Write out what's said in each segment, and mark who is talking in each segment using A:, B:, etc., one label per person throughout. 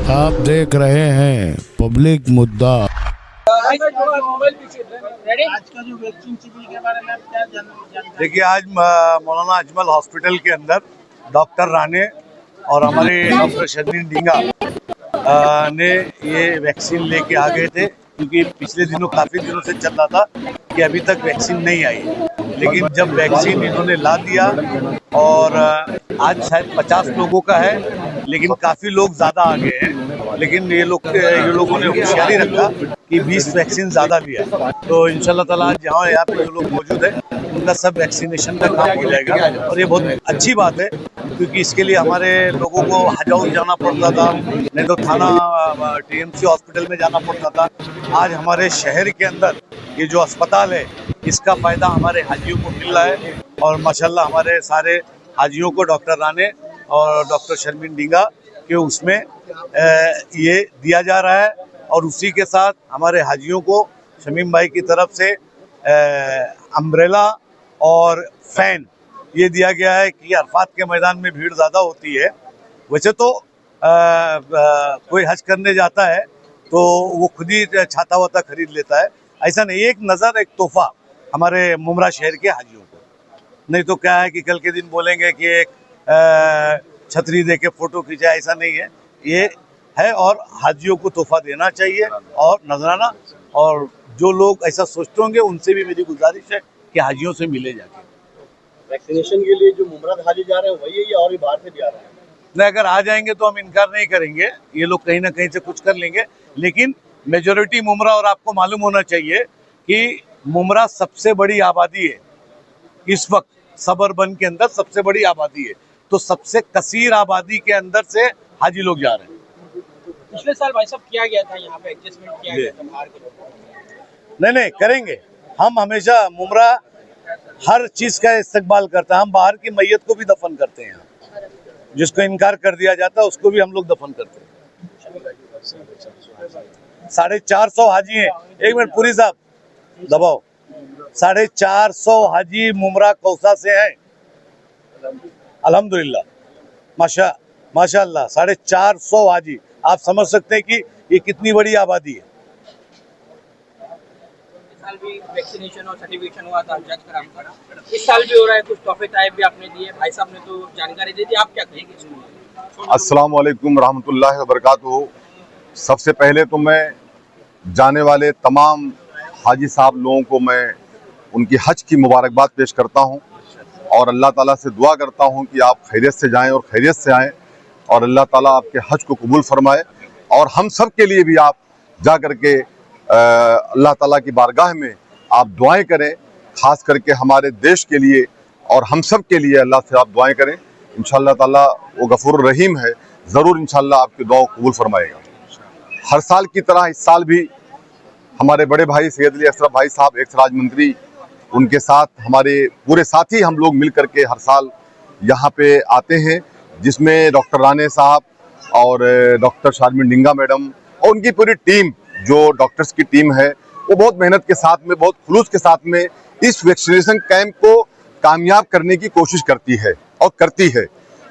A: आप देख रहे हैं पब्लिक मुद्दा।
B: आज का जो वैक्सीन शिविर के बारे में आप क्या जानकारी?
C: देखिए, आज मौलाना अजमल हॉस्पिटल के अंदर डॉक्टर राणे और हमारे डॉक्टर शर्मीन डिंगा ने ये वैक्सीन लेके आ गए थे, क्योंकि पिछले दिनों काफ़ी दिनों से चल रहा था कि अभी तक वैक्सीन नहीं आई। लेकिन जब वैक्सीन इन्होंने ला दिया और आज शायद 50 लोगों का है, लेकिन काफ़ी लोग ज़्यादा आ गए हैं। लेकिन ये लोगों ने होशियारी रखा कि 20 वैक्सीन ज़्यादा लिया। तो इंशाल्लाह ताला आज यहाँ पे जो लोग मौजूद हैं उनका सब वैक्सीनेशन का काम हो जाएगा, और ये बहुत अच्छी बात है, क्योंकि इसके लिए हमारे लोगों को हज हाउस जाना पड़ता था, नहीं तो थाना TMC हॉस्पिटल में जाना पड़ता था। आज हमारे शहर के अंदर ये जो अस्पताल है, इसका फ़ायदा हमारे हाजियों को मिल रहा है। और माशाल्लाह हमारे सारे हाजियों को डॉक्टर राणे और डॉक्टर शर्मीन डिंगा के उसमें ये दिया जा रहा है। और उसी के साथ हमारे हाजियों को शमीम भाई की तरफ से अम्ब्रेला और फैन ये दिया गया है कि अरफात के मैदान में भीड़ ज़्यादा होती है। वैसे तो कोई हज करने जाता है तो वो खुद ही छाता वाता खरीद लेता है, ऐसा नहीं। एक नज़र, एक तोहफा हमारे मुमरा शहर के हाजियों को। नहीं तो क्या है कि कल के दिन बोलेंगे कि एक छतरी दे के फ़ोटो खींचा, ऐसा नहीं है। ये है, और हाजियों को तोहफा देना चाहिए और नजराना। और जो लोग ऐसा सोचते होंगे उनसे भी मेरी गुजारिश है कि हाजियों से मिले जाके।
B: वैक्सीनेशन के लिए जो मुमरा हाजी जा रहे हैं वही है या और भी बाहर से भी आ रहे हैं?
C: नहीं, अगर आ जाएंगे तो हम इनकार नहीं करेंगे, ये लोग कहीं ना कहीं से कुछ कर लेंगे। लेकिन मेजॉरिटी मुमरा, और आपको मालूम होना चाहिए कि मुमरा सबसे बड़ी आबादी है इस वक्त, सबअर्बन के अंदर सबसे बड़ी आबादी है। तो सबसे कसीर आबादी के अंदर से हाजी लोग जा रहे हैं।
B: पिछले साल भाई साहब किया गया था, यहाँ पे एडजस्टमेंट किया गया था बाहर के लोगों।
C: नहीं करेंगे। हम हमेशा मुमरा हर चीज का इस्तकबाल करता है। हम बाहर की मैयत को भी दफन करते हैं, जिसको इनकार कर दिया जाता है उसको भी हम लोग दफन करते हैं। 450 हाजी हैं। एक मिनट पूरी साहब दबाओ। 450 हाजी मुमरा कौसा से हैं। अल्हम्दुलिल्लाह, माशाअल्लाह 450 हाजी। आप समझ सकते हैं कि ये कितनी बड़ी आबादी है।
B: इस साल भी वैक्सीनेशन और सर्टिफिकेशन हुआ था जज कराम का, इस साल भी हो रहा है। कुछ तोहफे टाइप भी आपने दिए, भाई साहब ने तो जानकारी दी थी, आप क्या कहेंगे?
D: अस्सलाम वालेकुम रहमतुल्लाहि व बरकातुहू। सबसे पहले तो मैं जाने वाले तमाम हाजी साहब लोगों को मैं उनकी हज की मुबारकबाद पेश करता हूं, और अल्लाह ताला से दुआ करता हूं कि आप खैरियत से जाएं और खैरियत से आएं, और अल्लाह ताला आपके हज को कबूल फरमाए। और हम सब के लिए भी आप जा करके अल्लाह ताला की बारगाह में आप दुआएं करें, ख़ास करके हमारे देश के लिए और हम सब के लिए अल्लाह से आप दुआएं करें। इंशाअल्लाह ताला वो गफूर रहीम है, ज़रूर इंशाअल्लाह आपकी दुआ कबूल फरमाएगा। हर साल की तरह इस साल भी हमारे बड़े भाई सैयद अली अशरफ भाई साहब, एक्स राज मंत्री, उनके साथ हमारे पूरे साथी हम लोग मिल करके हर साल यहाँ पे आते हैं, जिसमें डॉक्टर राणे साहब और डॉक्टर शर्मीन डिंगा मैडम और उनकी पूरी टीम, जो डॉक्टर्स की टीम है, वो बहुत मेहनत के साथ में, बहुत खुलूस के साथ में इस वैक्सीनेशन कैंप को कामयाब करने की कोशिश करती है और करती है।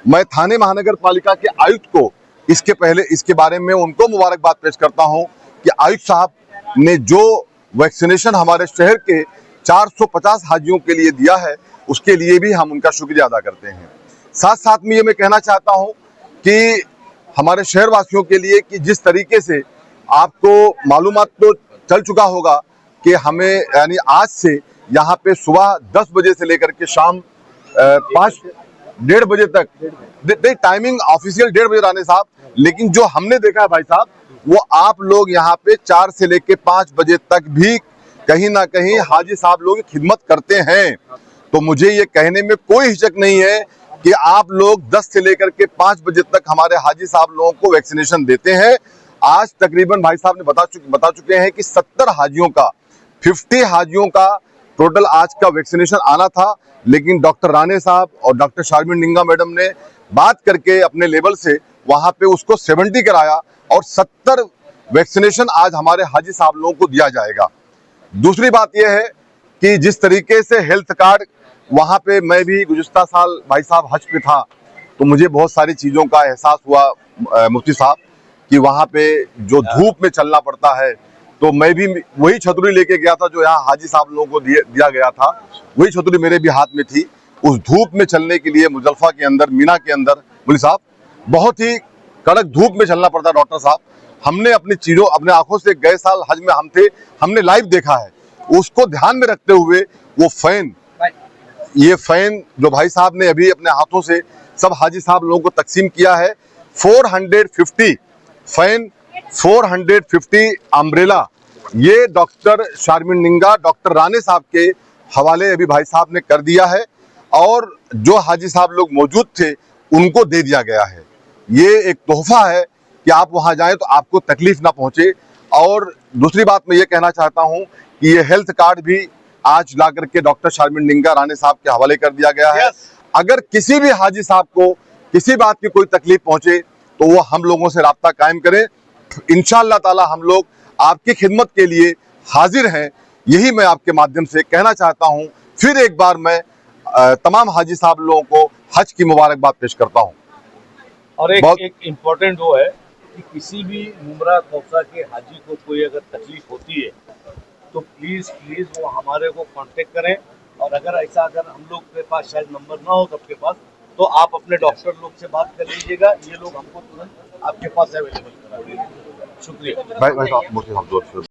D: मैं थाने महानगर पालिका के आयुक्त को इसके बारे में उनको मुबारकबाद पेश करता हूँ कि आयुक्त साहब ने जो वैक्सीनेशन हमारे शहर के 450 हाजियों के लिए दिया है, उसके लिए भी हम उनका शुक्रिया अदा करते हैं। साथ साथ में ये मैं कहना चाहता हूँ कि हमारे शहरवासियों के लिए कि जिस तरीके से आपको मालूमात तो चल चुका होगा कि हमें यानी आज से यहाँ पे सुबह 10 बजे से लेकर के शाम 1:30 बजे तक, टाइमिंग ऑफिशियल 1:30 बजे राणे साहब, लेकिन जो हमने देखा है भाई साहब, वो आप लोग यहाँ पे 4 से लेकर 5 बजे तक भी कहीं ना कहीं हाजी साहब लोग खिदमत करते हैं। तो मुझे ये कहने में कोई हिचक नहीं है कि आप लोग 10 से लेकर के 5 बजे तक हमारे हाजी साहब लोगों को वैक्सीनेशन देते हैं। आज तकरीबन भाई साहब ने बता चुके हैं कि 70 हाजियों का, 50 हाजियों का टोटल आज का वैक्सीनेशन आना था, लेकिन डॉक्टर राणे साहब और डॉक्टर शर्मीन डिंगा मैडम ने बात करके अपने लेवल से वहां पे उसको 70 कराया, और 70 वैक्सीनेशन आज हमारे हाजी साहब लोगों को दिया जाएगा। दूसरी बात यह है कि जिस तरीके से हेल्थ कार्ड, वहां पे मैं भी गुज़िश्ता साल भाई साहब हज पे था, तो मुझे बहुत सारी चीज़ों का एहसास हुआ मुफ्ती साहब कि वहाँ पे जो धूप में चलना पड़ता है, तो मैं भी वही छतरी लेके गया था जो यहाँ हाजी साहब लोगों को दिया गया था। वही छतरी मेरे भी हाथ में थी। उस धूप में चलने के लिए मुजल्फा के अंदर, मीना के अंदर, मुली साहब, बहुत ही कड़क धूप में चलना पड़ता। डॉक्टर साहब, हमने अपनी चीजों, अपने आंखों से गए साल हज में हम थे, हमने लाइव देखा है। उसको ध्यान में रखते हुए वो फैन, ये फैन जो भाई साहब ने अभी अपने हाथों से सब हाजी साहब लोगों को तकसीम किया है, 450 फैन, 450 अम्ब्रेला, ये डॉक्टर शारमिन निंगा, डॉक्टर राणे साहब के हवाले अभी भाई साहब ने कर दिया है और जो हाजी साहब लोग मौजूद थे उनको दे दिया गया है। ये एक तोहफा है कि आप वहां जाएं तो आपको तकलीफ ना पहुंचे। और दूसरी बात मैं ये कहना चाहता हूं कि ये हेल्थ कार्ड भी आज ला करके डॉक्टर शारमिन निंगा राणे साहब के हवाले कर दिया गया है। अगर किसी भी हाजी साहब को किसी बात की कोई तकलीफ पहुंचे तो वो हम लोगों से राब्ता कायम करें। इंशाअल्लाह ताला हम लोग आपकी खिदमत के लिए हाजिर हैं। यही मैं आपके माध्यम से कहना चाहता हूं। फिर एक बार मैं तमाम हाजी साहब लोगों को हज की मुबारकबाद पेश करता हूं।
C: और एक इम्पोर्टेंट वो है कि किसी भी उम्रा तोफ़ा के हाजी को कोई अगर तकलीफ होती है तो प्लीज़ वो हमारे को कांटेक्ट करें। और अगर हम लोग के पास शायद नंबर ना हो सबके पास, तो आप अपने डॉक्टर लोग से बात कर लीजिएगा, ये लोग हमको तुरंत आपके पास अवेलेबल करा देंगे। शुक्रिया
D: भाई साहब,